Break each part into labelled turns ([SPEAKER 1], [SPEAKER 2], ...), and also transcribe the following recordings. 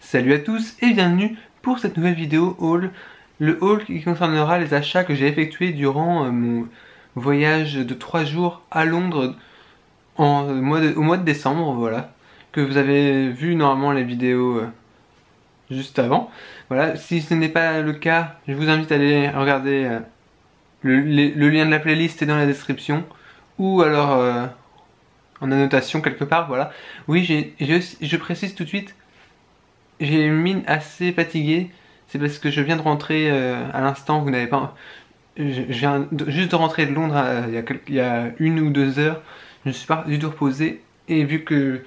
[SPEAKER 1] Salut à tous et bienvenue pour cette nouvelle vidéo haul. Le haul qui concernera les achats que j'ai effectués durant mon voyage de 3 jours à Londres au mois de décembre, voilà. Que vous avez vu normalement les vidéos juste avant. Voilà, si ce n'est pas le cas, je vous invite à aller regarder le lien de la playlist est dans la description. Ou alors en annotation quelque part, voilà. Oui, je précise tout de suite, j'ai une mine assez fatiguée. C'est parce que je viens de rentrer à l'instant, vous n'avez pas... Je viens juste de rentrer de Londres il y a 1 ou 2 heures. Je ne suis pas du tout reposé. Et vu que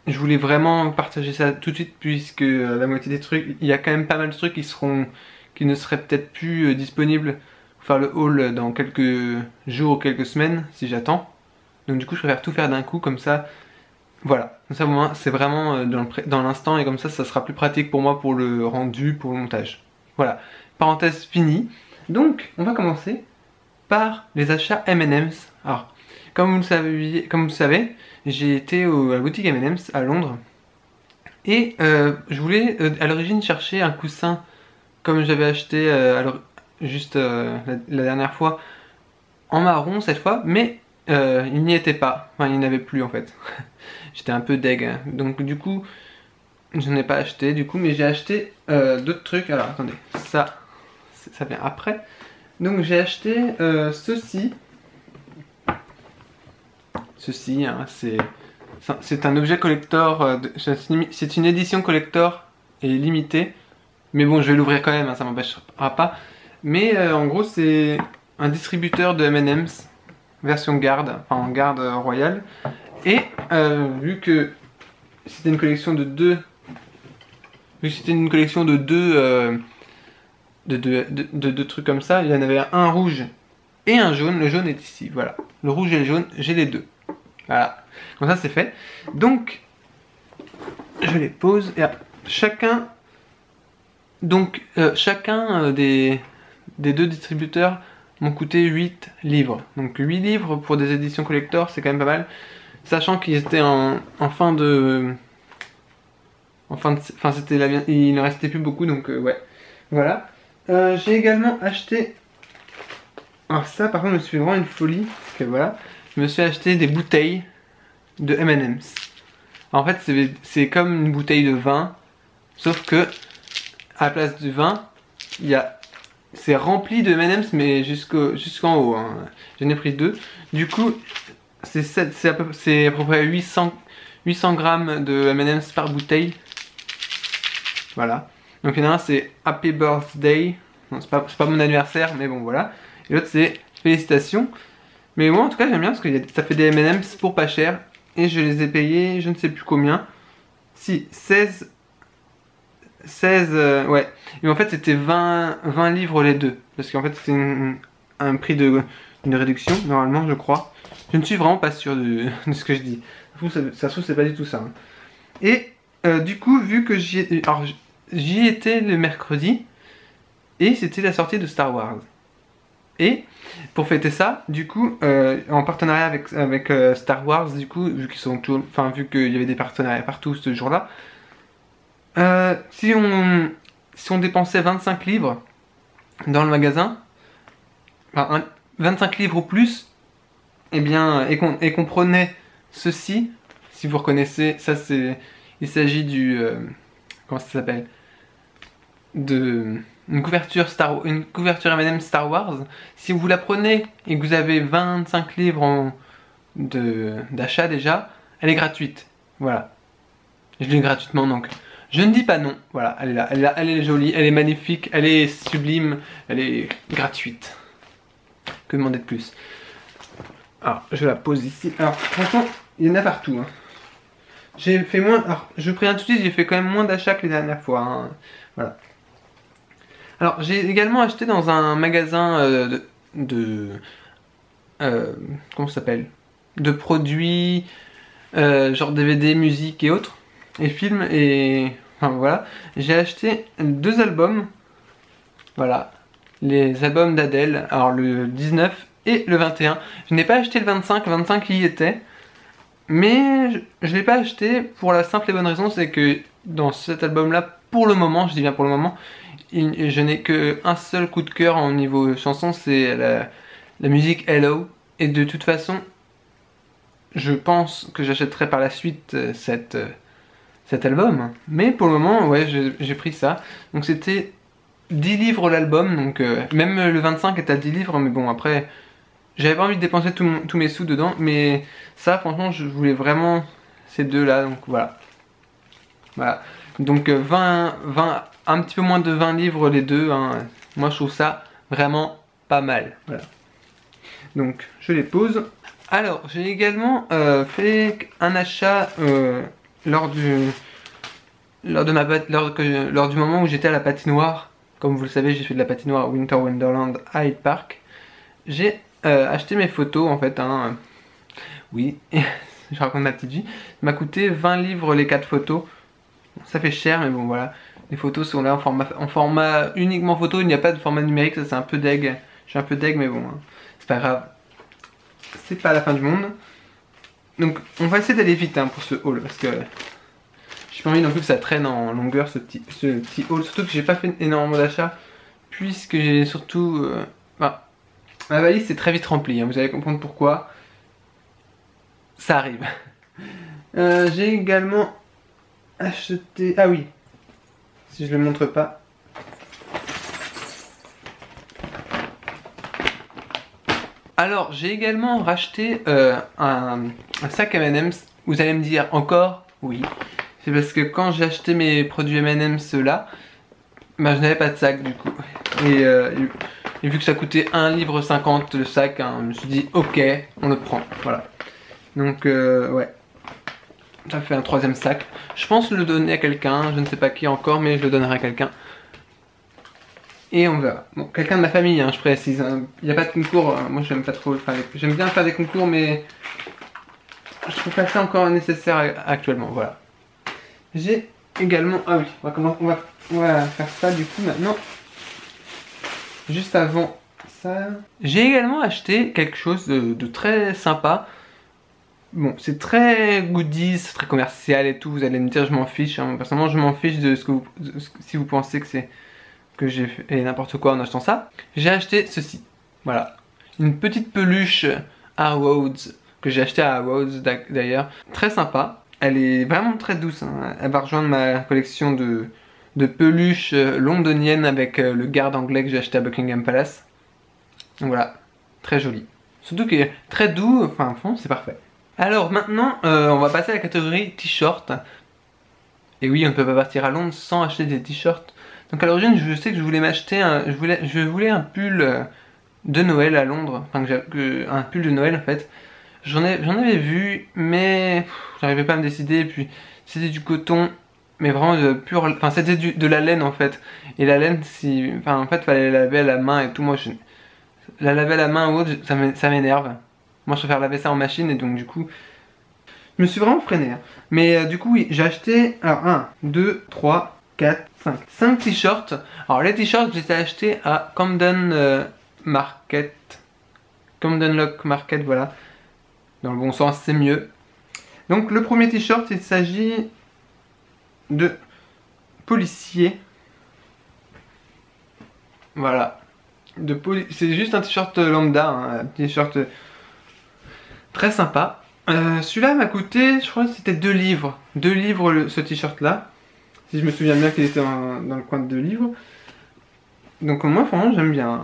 [SPEAKER 1] je voulais vraiment partager ça tout de suite, puisque la moitié des trucs, il y a quand même pas mal de trucs qui ne seraient peut-être plus disponibles pour faire le haul dans quelques jours ou quelques semaines, si j'attends. Donc du coup, je préfère tout faire d'un coup, comme ça... Voilà, comme ça moi c'est vraiment dans l'instant et comme ça sera plus pratique pour moi pour le rendu, pour le montage. Voilà, parenthèse finie. Donc on va commencer par les achats M&M's. Alors, comme vous le savez, j'ai été à la boutique M&M's à Londres et je voulais à l'origine chercher un coussin comme j'avais acheté la dernière fois en marron cette fois, mais il n'y était pas, enfin il n'y en avait plus en fait. J'étais un peu deg, hein. Donc du coup je n'ai pas acheté du coup, mais j'ai acheté d'autres trucs. Alors attendez, ça vient après. Donc j'ai acheté ceci, hein, c'est un objet collector, c'est une édition collector et limitée, mais bon je vais l'ouvrir quand même, hein, ça m'empêchera pas. Mais en gros c'est un distributeur de M&M's version garde, enfin en garde royale. Et vu que c'était une collection de deux, deux trucs comme ça, il y en avait un rouge et un jaune. Le jaune est ici, voilà. Le rouge et le jaune, j'ai les deux. Voilà, comme ça c'est fait. Donc, je les pose et chacun des deux distributeurs m'ont coûté 8 livres. Donc 8 livres pour des éditions collector, c'est quand même pas mal. Sachant qu'ils étaient en fin de... il ne restait plus beaucoup, donc ouais. Voilà. J'ai également acheté... Alors ça, par contre, je me suis fait vraiment une folie. Parce que voilà, je me suis acheté des bouteilles de M&M's. En fait, c'est comme une bouteille de vin. Sauf que, à la place du vin, c'est rempli de M&M's, mais jusqu'en haut, hein. J'en ai pris 2. Du coup... c'est à peu près 800 grammes de M&M's par bouteille. Voilà. Donc il y en a un c'est Happy Birthday. C'est pas mon anniversaire, mais bon voilà. Et l'autre c'est Félicitations. Mais moi en tout cas j'aime bien parce que ça fait des M&M's pour pas cher. Et je les ai payés je ne sais plus combien. Si, 16... ouais. Et en fait c'était 20 livres les deux. Parce qu'en fait c'était un prix de réduction normalement je crois. Je ne suis vraiment pas sûr de ce que je dis. Ça se trouve c'est pas du tout ça, hein. Et du coup vu que j'y étais le mercredi et c'était la sortie de Star Wars. Et pour fêter ça, du coup en partenariat avec Star Wars, du coup vu qu'il y avait des partenariats partout ce jour-là, si on dépensait 25 livres dans le magasin, enfin 25 livres ou plus, et bien, et qu'on prenait ceci, si vous reconnaissez, ça c'est, il s'agit du, comment ça s'appelle, de une couverture M&M Star Wars. Si vous la prenez et que vous avez 25 livres d'achat déjà, elle est gratuite. Voilà, je l'ai gratuitement donc. Je ne dis pas non. Voilà, elle est là, elle est jolie, elle est magnifique, elle est sublime, elle est gratuite. Que demander de plus? Alors, je la pose ici. Alors, franchement, il y en a partout, hein. J'ai fait moins... Alors, je préviens tout de suite, j'ai fait quand même moins d'achats que les dernières fois, hein. Voilà. Alors, j'ai également acheté dans un magasin comment ça s'appelle? De produits, genre DVD, musique et autres. Et films, et... Enfin, voilà. J'ai acheté 2 albums. Voilà. Les albums d'Adèle. Alors, le 19... et le 21. Je n'ai pas acheté le 25, le 25 y était. Mais je ne l'ai pas acheté pour la simple et bonne raison, c'est que dans cet album-là, pour le moment, je dis bien pour le moment, je n'ai qu'un seul coup de cœur au niveau chanson, c'est la musique Hello. Et de toute façon, je pense que j'achèterai par la suite cet album. Mais pour le moment, ouais, j'ai pris ça. Donc c'était 10 livres l'album, donc même le 25 est à 10 livres, mais bon, après, j'avais pas envie de dépenser tous mes sous dedans, mais ça, franchement, je voulais vraiment ces deux-là, donc voilà. Voilà. Donc 20, un petit peu moins de 20 livres les deux, hein. Moi je trouve ça vraiment pas mal. Voilà. Donc je les pose. Alors j'ai également fait un achat lors du moment où j'étais à la patinoire. Comme vous le savez, j'ai fait de la patinoire à Winter Wonderland à Hyde Park. J'ai acheté mes photos en fait. Hein, oui, je raconte ma petite vie. Ça m'a coûté 20 livres les 4 photos. Ça fait cher, mais bon voilà. Les photos sont là en format uniquement photo, il n'y a pas de format numérique, ça c'est un peu deg. Je suis un peu deg, mais bon, hein. C'est pas grave. C'est pas la fin du monde. Donc on va essayer d'aller vite hein, pour ce haul, parce que j'ai pas envie non plus que ça traîne en longueur ce petit haul. Surtout que j'ai pas fait énormément d'achats, puisque j'ai surtout... Enfin, ma valise c'est très vite remplie, hein, vous allez comprendre pourquoi. Ça arrive. J'ai également acheté... Ah oui, si je le montre pas. Alors j'ai également racheté un sac M&M's. Vous allez me dire encore oui. C'est parce que quand j'ai acheté mes produits M&M's là, bah, je n'avais pas de sac du coup. Et vu que ça coûtait 1,50 livre le sac, hein, je me suis dit ok, on le prend. Voilà. Donc ouais. Ça fait un troisième sac. Je pense le donner à quelqu'un, je ne sais pas qui encore, mais je le donnerai à quelqu'un. Et on verra. Bon, quelqu'un de ma famille, hein, je précise. Hein. Il n'y a pas de concours, moi j'aime pas trop faire j'aime bien faire des concours, mais je trouve pas ça encore nécessaire actuellement, voilà. J'ai également... Ah oui, on va faire ça du coup maintenant. Juste avant ça... J'ai également acheté quelque chose de très sympa. Bon, c'est très goodies, c'est très commercial et tout, vous allez me dire je m'en fiche, hein. Personnellement je m'en fiche de ce que si vous pensez que j'ai fait n'importe quoi en achetant ça. J'ai acheté ceci, voilà, une petite peluche Harrods, que j'ai acheté à Harrods d'ailleurs, très sympa, elle est vraiment très douce, hein. Elle va rejoindre ma collection de peluches londoniennes avec le garde anglais que j'ai acheté à Buckingham Palace. Donc voilà, très joli. Surtout qu'il est très doux, enfin fond, c'est parfait. Alors maintenant, on va passer à la catégorie t-shirt. Et oui, on ne peut pas partir à Londres sans acheter des t-shirts. Donc à l'origine, je sais que je voulais m'acheter je voulais un pull de Noël à Londres. Enfin, un pull de Noël en fait. J'en avais vu, mais j'arrivais pas à me décider. Et puis c'était du coton, mais vraiment de pur. Enfin, c'était de la laine en fait. Et la laine, enfin en fait, fallait la laver à la main et tout. Moi, la laver à la main ou autre, ça m'énerve. Moi je préfère laver ça en machine et donc du coup je me suis vraiment freiné hein. Mais du coup oui j'ai acheté alors 1, 2, 3, 4, 5 t-shirts. Alors les t-shirts je les ai achetés à Camden Market, Camden Lock Market, voilà. Dans le bon sens c'est mieux. Donc le premier t-shirt il s'agit de policier. Voilà. C'est juste un t-shirt lambda, hein, un t-shirt très sympa. Celui-là m'a coûté, je crois que c'était 2 livres. 2 livres ce t-shirt là. Si je me souviens bien qu'il était dans le coin de 2 livres. Donc moi franchement j'aime bien.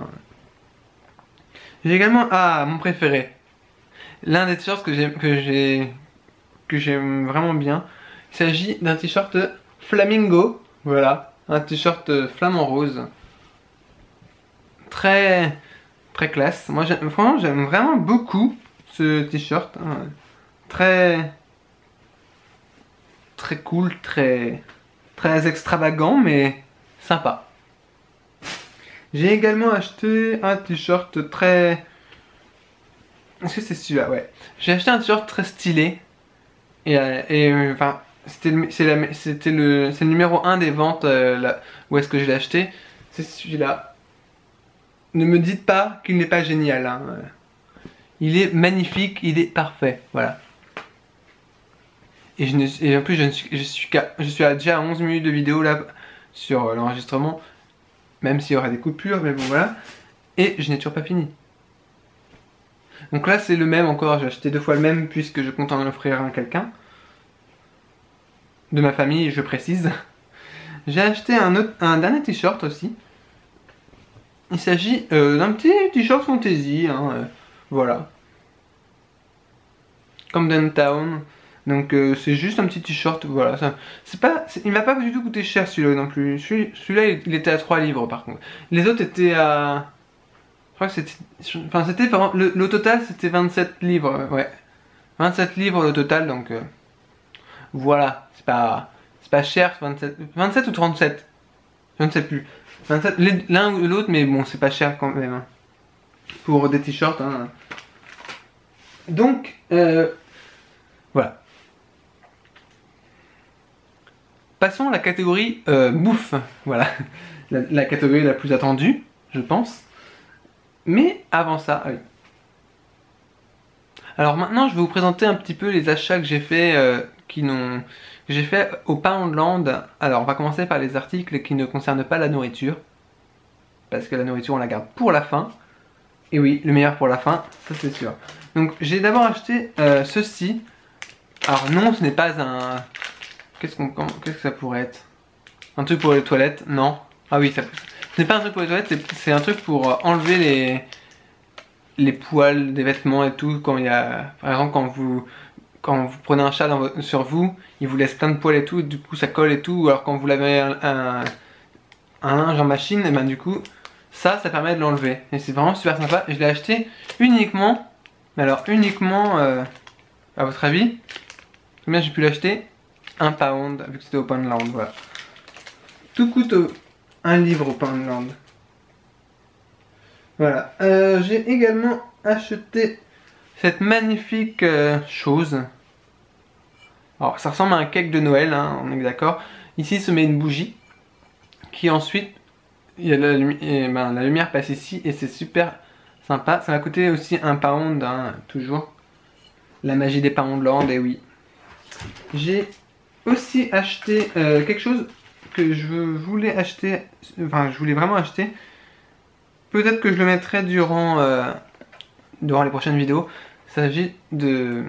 [SPEAKER 1] J'ai également, mon préféré. L'un des t-shirts que j'aime vraiment bien. Il s'agit d'un t-shirt flamingo. Voilà. Un t-shirt flamant rose. Très classe. Moi franchement j'aime vraiment beaucoup ce t-shirt, hein. Très cool, très extravagant mais sympa. J'ai également acheté un t-shirt très... Est-ce que c'est celui-là? Ouais. J'ai acheté un t-shirt très stylé enfin c'est le numéro 1 des ventes où est-ce que je l'ai acheté. C'est celui-là. Ne me dites pas qu'il n'est pas génial, hein. Il est magnifique, il est parfait, voilà. Et en plus, je suis déjà à 11 minutes de vidéo là sur l'enregistrement. Même s'il y aura des coupures, mais bon voilà. Et je n'ai toujours pas fini. Donc là, c'est le même encore. J'ai acheté 2 fois le même puisque je compte en offrir un à quelqu'un. De ma famille, je précise. J'ai acheté un dernier t-shirt aussi. Il s'agit d'un petit t-shirt fantasy. Hein, voilà. Comme Downtown. Donc c'est juste un petit t-shirt, voilà. Il m'a pas du tout coûté cher celui-là non plus. Celui-là il était à 3 livres par contre. Les autres étaient à... Je crois que c'était... Enfin c'était vraiment... Le total c'était 27 livres, ouais. 27 livres le total donc... voilà, c'est pas cher, 27 ou 37. Je ne sais plus. 27, l'un ou l'autre, mais bon c'est pas cher quand même. Hein. Pour des t-shirts. Hein. Donc, voilà. Passons à la catégorie bouffe, voilà, la catégorie la plus attendue, je pense. Mais avant ça, oui. Alors maintenant, je vais vous présenter un petit peu les achats que j'ai fait, que j'ai fait au Poundland. Alors, on va commencer par les articles qui ne concernent pas la nourriture, parce que la nourriture, on la garde pour la fin. Et oui, le meilleur pour la fin, ça c'est sûr. Donc, j'ai d'abord acheté ceci. Alors non, ce n'est pas un... Qu'est-ce que ça pourrait être? Un truc pour les toilettes? Non. Ah oui, ce n'est pas un truc pour les toilettes, c'est un truc pour enlever les poils des vêtements et tout. Quand il y a... Par exemple, quand vous prenez un chat sur vous, il vous laisse plein de poils et tout, du coup ça colle et tout. Ou alors quand vous lavez un linge en machine, et ben du coup, ça permet de l'enlever. Et c'est vraiment super sympa. Je l'ai acheté uniquement... Mais alors uniquement... à votre avis, combien j'ai pu l'acheter? 1 pound, vu que c'était au Poundland, voilà. Tout coûte 1 livre au Poundland. Voilà. J'ai également acheté cette magnifique chose. Alors, ça ressemble à un cake de Noël, hein, on est d'accord. Ici, se met une bougie, qui ensuite, il y a la lumière passe ici, et c'est super sympa. Ça m'a coûté aussi 1 pound, hein, toujours. La magie des Poundland, et oui. J'ai aussi acheté quelque chose que je voulais acheter, enfin je voulais vraiment acheter. Peut-être que je le mettrai durant les prochaines vidéos. Il s'agit de...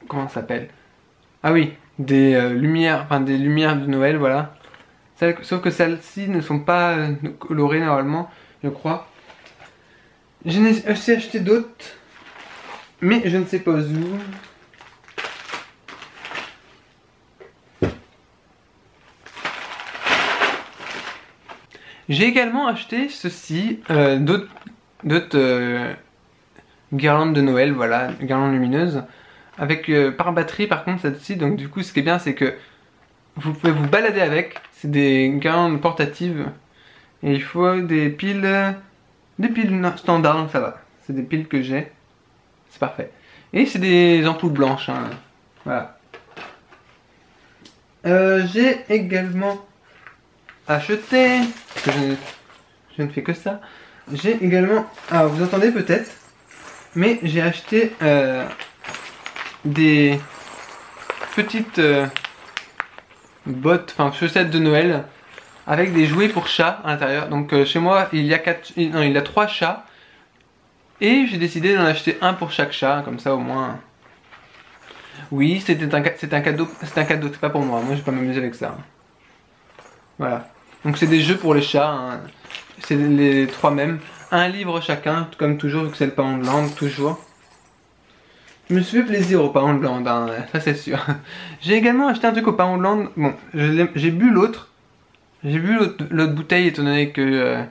[SPEAKER 1] Comment ça s'appelle? Ah oui, des lumières, enfin des lumières de Noël, voilà. Sauf que celles-ci ne sont pas colorées normalement, je crois. J'en ai aussi acheté d'autres, mais je ne sais pas où. J'ai également acheté ceci, d'autres guirlandes de Noël, voilà, guirlandes lumineuses, avec par batterie par contre celle-ci, donc du coup ce qui est bien c'est que vous pouvez vous balader avec, c'est des guirlandes portatives, et il faut des piles standards, donc ça va, c'est des piles que j'ai, c'est parfait. Et c'est des ampoules blanches, hein, voilà. J'ai également acheté, parce que je ne fais que ça. J'ai également, ah vous entendez peut-être, mais j'ai acheté des petites bottes, enfin chaussettes de Noël avec des jouets pour chats à l'intérieur. Donc chez moi il y a 3 chats et j'ai décidé d'en acheter un pour chaque chat, comme ça au moins. Oui, c'est un cadeau, c'est pas pour moi. Moi je vais pas m'amuser avec ça. Voilà. Donc c'est des jeux pour les chats, hein. C'est les 3 mêmes. 1 livre chacun, comme toujours, vu que c'est le Poundland, toujours. Je me suis fait plaisir au Poundland, hein, ça c'est sûr. J'ai également acheté un truc au Poundland. Bon, j'ai bu l'autre. J'ai bu l'autre bouteille étant donné que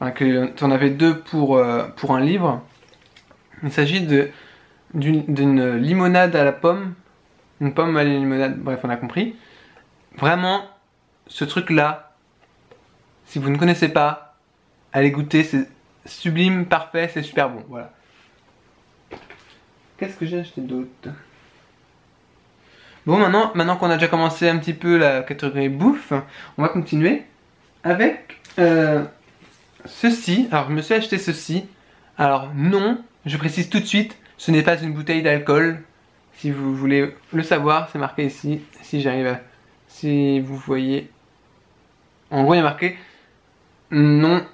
[SPEAKER 1] tu en avais 2 pour 1 livre. Il s'agit d'une limonade à la pomme. Une pomme à la limonade, bref on a compris. Vraiment, ce truc là, si vous ne connaissez pas, allez goûter, c'est sublime, parfait, c'est super bon, voilà. Qu'est-ce que j'ai acheté d'autre? Bon, maintenant qu'on a déjà commencé un petit peu la catégorie bouffe, on va continuer avec ceci. Alors, je me suis acheté ceci. Alors, non, je précise tout de suite, ce n'est pas une bouteille d'alcool. Si vous voulez le savoir, c'est marqué ici. Si j'arrive à... Si vous voyez... En gros, il y a marqué non...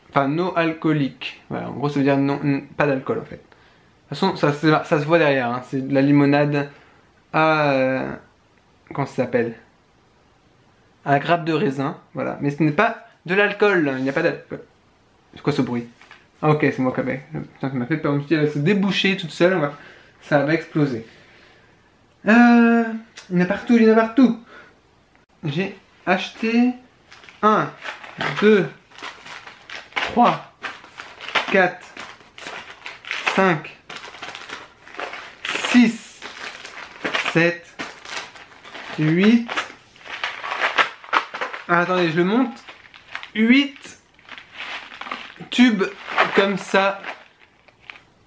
[SPEAKER 1] Enfin, no alcoolique. Voilà, en gros, ça veut dire non, pas d'alcool en fait. De toute façon, ça se voit derrière. Hein. C'est de la limonade à... comment ça s'appelle? À la grappe de raisin. Voilà. Mais ce n'est pas de l'alcool. Il n'y a pas d'alcool. C'est quoi ce bruit? Ah ok, c'est moi qui avais. Putain, ça m'a fait peur. Elle va se déboucher toute seule. Ça va exploser. Il y en a partout, il y en a partout. J'ai acheté 1, 2, 3, 4, 5, 6, 7, 8. Ah, attendez, je le monte. 8 tubes comme ça.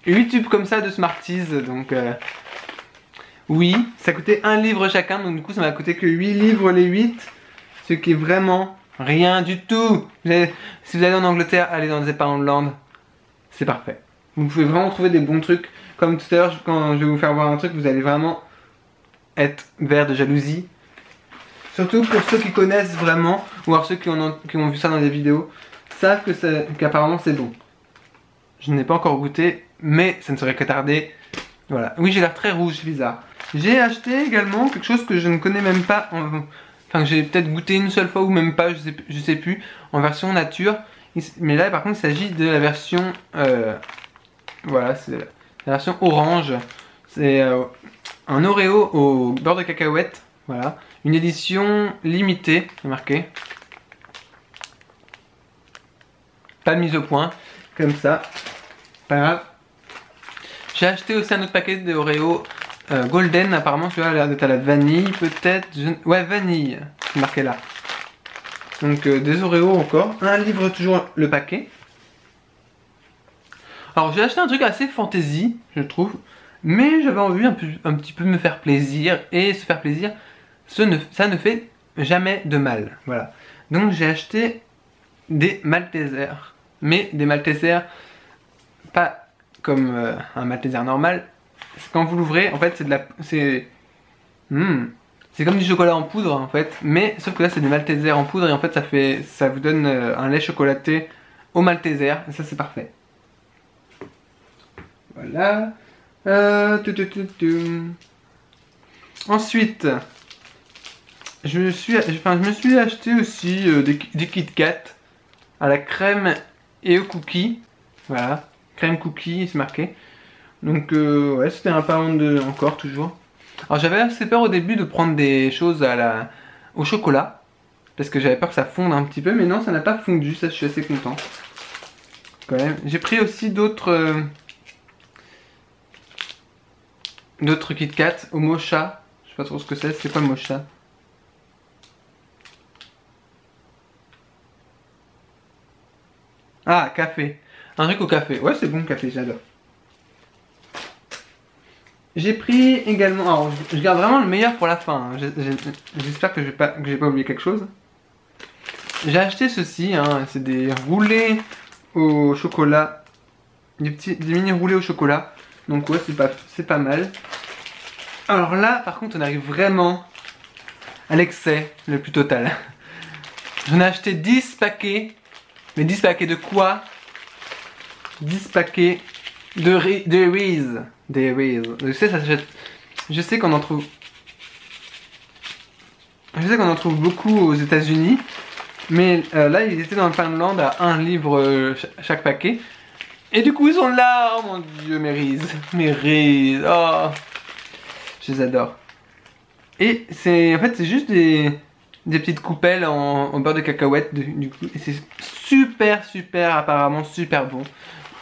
[SPEAKER 1] 8 tubes comme ça de Smarties. Donc, oui, ça coûtait 1 livre chacun. Donc, du coup, ça m'a coûté que 8 livres les 8. Ce qui est vraiment rien du tout. Si vous allez en Angleterre, allez dans Zepa Land. C'est parfait. Vous pouvez vraiment trouver des bons trucs. Comme tout à l'heure, quand je vais vous faire voir un truc, vous allez vraiment être vert de jalousie. Surtout pour ceux qui connaissent vraiment, ou alors ceux qui ont vu ça dans des vidéos, savent qu'apparemment c'est bon. Je n'ai pas encore goûté, mais ça ne serait que tardé. Voilà. Oui, j'ai l'air très rouge, bizarre. J'ai acheté également quelque chose que je ne connais même pas, enfin que j'ai peut-être goûté une seule fois ou même pas, je sais plus, en version nature. Mais là, par contre, il s'agit de la version, voilà, c'est la version orange. C'est un Oreo au beurre de cacahuète, voilà. Une édition limitée, c'est marqué. Pas de mise au point, comme ça. Pas grave. J'ai acheté aussi un autre paquet de Oreo Golden. Apparemment, celui-là a l'air d'être à la vanille, peut-être. Ouais, vanille, c'est marqué là. Donc, des Oreo encore. Un livre toujours le paquet. Alors, j'ai acheté un truc assez fantasy, je trouve. Mais j'avais envie un petit peu me faire plaisir. Et se faire plaisir, ça ne fait jamais de mal. Voilà. Donc, j'ai acheté des Maltesers. Mais des Maltesers pas comme un Malteser normal. Quand vous l'ouvrez, en fait, c'est comme du chocolat en poudre en fait, mais sauf que là c'est du Malteser en poudre et en fait ça vous donne un lait chocolaté au Malteser et ça c'est parfait. Voilà. Ensuite, je me suis acheté aussi des Kit Kat à la crème et aux cookies. Voilà, crème cookie, c'est marqué. Donc ouais, c'était un pound encore toujours. Alors j'avais assez peur au début de prendre des choses au chocolat. Parce que j'avais peur que ça fonde un petit peu, mais non, ça n'a pas fondu, ça je suis assez content. Quand même. J'ai pris aussi d'autres Kit Kat au mocha. Je sais pas trop ce que c'est quoi le mocha? Ah, café. Un truc au café. Ouais, c'est bon le café, j'adore. J'ai pris également, alors je garde vraiment le meilleur pour la fin, hein. J'espère que j'ai pas oublié quelque chose. J'ai acheté ceci, hein. C'est des roulés au chocolat, des mini roulés au chocolat. Donc ouais, c'est pas mal. Alors là, par contre, on arrive vraiment à l'excès le plus total. J'en ai acheté 10 paquets. Mais 10 paquets de quoi? 10 paquets de Reese. Des Reese. Je sais qu'on en trouve. Je sais qu'on en trouve beaucoup aux États-Unis. Mais là, ils étaient dans le Finlande à 1 livre chaque paquet. Et du coup, ils sont là. Oh mon dieu, mes Reese. Mes Reese. Oh. Je les adore. Et en fait, c'est juste des petites coupelles en beurre de cacahuète. Du coup. Et c'est super, apparemment super bon.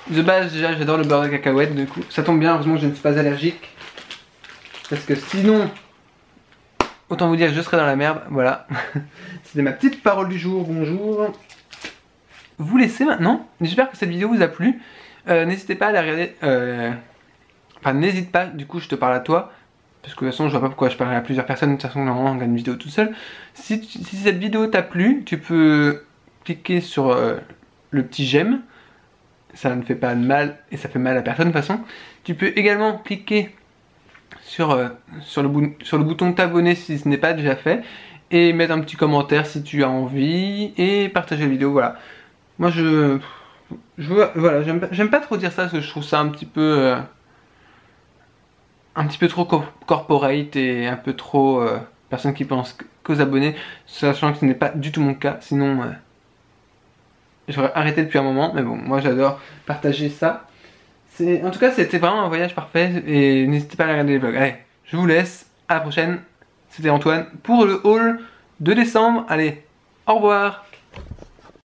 [SPEAKER 1] De base, déjà, j'adore le beurre de cacahuète, du coup. Ça tombe bien, heureusement que je ne suis pas allergique. Parce que sinon, autant vous dire que je serais dans la merde. Voilà. C'était ma petite parole du jour. Bonjour. Vous laissez maintenant. J'espère que cette vidéo vous a plu. N'hésitez pas à la regarder. Enfin, n'hésite pas, du coup, je te parle à toi. Parce que de toute façon, je vois pas pourquoi je parlerai à plusieurs personnes. De toute façon, normalement, on regarde une vidéo tout seul. Si cette vidéo t'a plu, tu peux cliquer sur le petit j'aime. Ça ne fait pas de mal et ça fait mal à personne de toute façon. Tu peux également cliquer sur le bouton t'abonner si ce n'est pas déjà fait, et mettre un petit commentaire si tu as envie, et partager la vidéo, voilà. Moi voilà, j'aime pas trop dire ça, parce que je trouve ça un petit peu trop corporate, et un peu trop personne qui pense qu'aux abonnés, sachant que ce n'est pas du tout mon cas, sinon j'aurais arrêté depuis un moment, mais bon, moi j'adore partager ça. En tout cas, c'était vraiment un voyage parfait, et n'hésitez pas à regarder les vlogs. Allez, je vous laisse, à la prochaine. C'était Antoine pour le haul de décembre. Allez, au revoir.